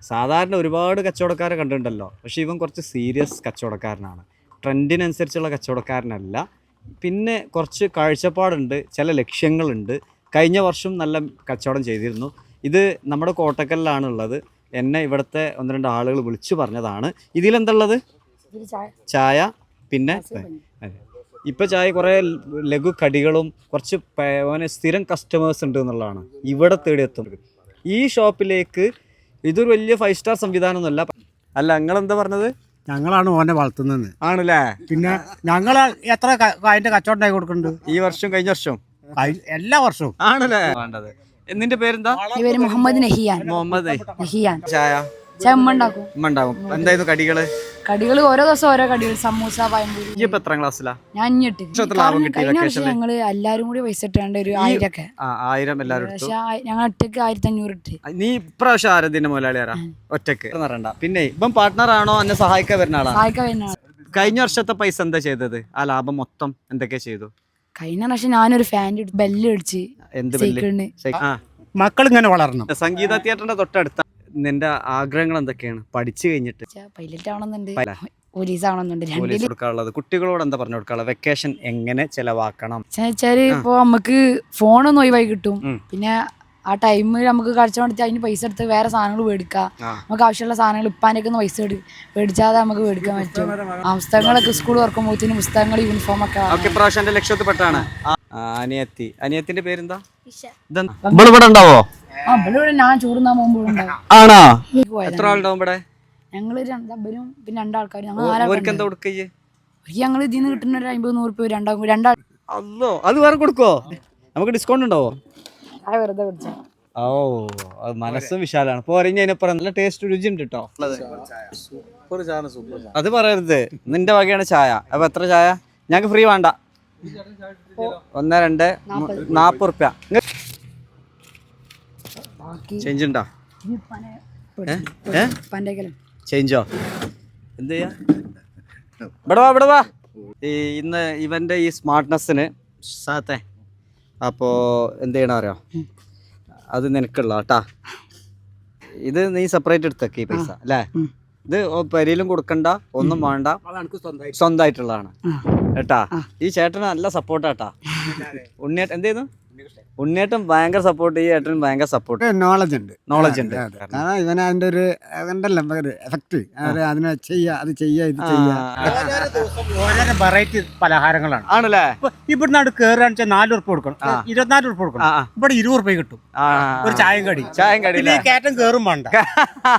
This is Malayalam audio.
സാധാരണ ഒരുപാട് കച്ചവടക്കാരെ കണ്ടിട്ടുണ്ടല്ലോ, പക്ഷേ ഇവൻ കുറച്ച് സീരിയസ് കച്ചവടക്കാരനാണ്. ട്രെൻഡിനനുസരിച്ചുള്ള കച്ചവടക്കാരനല്ല. പിന്നെ കുറച്ച് കാഴ്ചപ്പാടുണ്ട്, ചില ലക്ഷ്യങ്ങളുണ്ട്. കഴിഞ്ഞ വർഷം നല്ല കച്ചവടം ചെയ്തിരുന്നു. ഇത് നമ്മുടെ കോട്ടക്കലിലാണുള്ളത്. എന്നെ ഇവിടുത്തെ 1-2 ആളുകൾ വിളിച്ചു പറഞ്ഞതാണ്. ഇതിലെന്തുള്ളത്? ചായ, പിന്നെ ഇപ്പോൾ ചായ കുറേ ലഘു കടികളും കുറച്ച് സ്ഥിരം കസ്റ്റമേഴ്സ് ഉണ്ട് എന്നുള്ളതാണ് ഇവിടെ തേടിയെത്തുന്നത്. ഈ ഷോപ്പിലേക്ക് ഇതൊരു വലിയ 5 സ്റ്റാർ സംവിധാനമൊന്നുമല്ല. അല്ല, നിങ്ങളെന്താ പറഞ്ഞത്? ഞങ്ങളാണ് ഓനെ വളർത്തുന്നത്. ആണല്ലേ? പിന്നെ ഞങ്ങൾ എത്ര അതിന്റെ കച്ചവടം ഉണ്ടാക്കി കൊടുക്കുന്നുണ്ട് ഈ വർഷം, കഴിഞ്ഞ വർഷം, എല്ലാ വർഷവും. ആണല്ലേ? വേണ്ടത്. നിന്റെ പേരെന്താ? മുഹമ്മദ് നഹിയാൻ. മുഹമ്മദ് നഹിയാൻ. ചായ ഉമ്മ ഉണ്ടാക്കും. എന്തായിരുന്നു കടികള്? ഓരോ ദിവസം ഓരോ കടികൾ. സമൂസ, പഴംപൊരി. ഇപ്പൊ എത്രാം ക്ലാസ്സിലാ? ഞാൻ കഴിഞ്ഞ വർഷം ഞങ്ങള് എല്ലാരും കൂടി പൈസ ഇട്ടാണ്ട് ഒരു 1000 ഒക്കെ. 1000 എല്ലാവരും എടുത്തു. ഞങ്ങൾ ഒറ്റക്ക് 1500 ഇട്ട്. നീ ഇപ്രാവശ്യം ആരതിന്റെ മുതലാളി ആരാ? ഒറ്റക്ക് പറയണ്ട. പിന്നെ ഇപ്പം പാർട്ട്ണർ ആണോ എന്നെ സഹായിക്കാൻ വരുന്ന ആളാ? കഴിഞ്ഞ വർഷത്തെ പൈസ എന്താ ചെയ്തത്? ആ ലാഭം മൊത്തം എന്തൊക്കെ ചെയ്തു? കഴിഞ്ഞ വർഷം ഞാനൊരു ഫാൻ ബെല്ല് അടിച്ച്. എന്ത് ബെല്ല്? മക്കൾ ഇങ്ങനെ വളരണം. സംഗീത തിയേറ്ററിന്റെ തൊട്ടടുത്ത. നിന്റെ ആഗ്രഹങ്ങൾ എന്തൊക്കെയാണ് പഠിച്ചു കഴിഞ്ഞിട്ട്? പൈലറ്റ് ആവണമെന്നുണ്ട്, പോലീസ് ആവണമെന്നുണ്ട്. കൊടുക്കാനുള്ളത് കുട്ടികളോട് എന്താ പറഞ്ഞു കൊടുക്കാനുള്ളത്? വെക്കേഷൻ എങ്ങനെ ചെലവാക്കണം വെച്ചാല് ഇപ്പൊ നമുക്ക് ഫോണൊന്നും ഒഴിവായി കിട്ടും. പിന്നെ ആ ടൈമിൽ നമുക്ക് കളിച്ചു കൊടുത്ത് അതിന് പൈസ എടുത്ത് വേറെ സാധനങ്ങൾ മേടിക്കാം. നമുക്ക് ആവശ്യമുള്ള സാധനങ്ങൾ ഇപ്പാനൊക്കെ ഒന്ന് പൈസ മേടിച്ചാതെ നമുക്ക് മേടിക്കാൻ പറ്റും. പുസ്തകങ്ങളൊക്കെ സ്കൂൾ തുറക്കുമ്പോഴത്തേനും പുസ്തകങ്ങൾ, യൂണിഫോം ഒക്കെ പ്രാവശ്യം ലക്ഷ്യത്തിൽപ്പെട്ടാണ്. അനിയത്തിന്റെ പേരെന്താ? ഇവിടെ ഉണ്ടാവോ? ഞാൻ ചോറുന്നാൻ പോകുമ്പോഴും ആണോ? എത്ര ആളുണ്ടാവും ഇവിടെ? ഞങ്ങള് രണ്ടും പിന്നെ 2 ആൾക്കാർ. ഞങ്ങൾ ഇതിന്ന് കിട്ടുന്ന ഒരു 50-100 രൂപ അല്ലോ. അത് വേറെ കൊടുക്കോ? നമുക്ക് ഡിസ്കൗണ്ട് ഉണ്ടാവോ? വെറുതെ കുടിച്ചു. ഓ, അത് മനസ്സും വിശാലാണ്. പോരഞ്ഞതിനപ്പുറം നല്ല ടേസ്റ്റ്, രുചി ഉണ്ട് കേട്ടോ. അത് പറയരുത്, നിന്റെ വകയാണ് ചായ. അപ്പൊ എത്ര ചായ? ഞങ്ങൾക്ക് ഫ്രീ വേണ്ട. 1, 2, 40 ഉറുപ്പ്യ. ചേഞ്ച് ഉണ്ടോ? ചേഞ്ചോ? എന്ത് ചെയ്യാ? ഇവിടെ വാ. ഇന്ന് ഇവന്റെ ഈ സ്മാർട്ട്നെസ്സിന് സാത്തേ അപ്പോൾ എന്ത് ചെയ്യണം അറിയോ? അത് നിനക്കുള്ള കേട്ടാ. ഇത് നീ സെപ്പറേറ്റ് എടുത്തേക്ക് ഈ പൈസ അല്ലേ? ഇത് പരിയിലും കൊടുക്കണ്ട, ഒന്നും വേണ്ട, സ്വന്തമായിട്ടുള്ളതാണ് കേട്ടാ. ഈ ചേട്ടന് നല്ല സപ്പോർട്ടാട്ടാ. ഉണ്ണിയേട്ടൻ എന്ത് ചെയ്യുന്നു? ഉണ്ണിയേട്ടൻ ഭയങ്കര സപ്പോർട്ട്, ഈ ഏട്ടനും ഭയങ്കര സപ്പോർട്ട്. നോളജ് ഉണ്ട്. കാരണം ഇവന് അതിന്റെ ഒരു എഫക്ട് അതിനെ ചെയ്യാ, അത് ചെയ്യാ, ഇത് ചെയ്യാ. ഓരോ വെറൈറ്റി പലഹാരങ്ങളാണ്. ആണല്ലേ? ഇവിടുന്ന് അവിടെ കയറുകയാണെന്ന് വെച്ചാൽ 4 ഉറുപ്പ് കൊടുക്കണം, 24 ഉറുപ്പ് കൊടുക്കണം. ഇവിടെ 20 ഉറുപ്പ് കിട്ടും ഒരു ചായം കടി. ചായം കടി കയറ്റം കയറും വേണ്ട.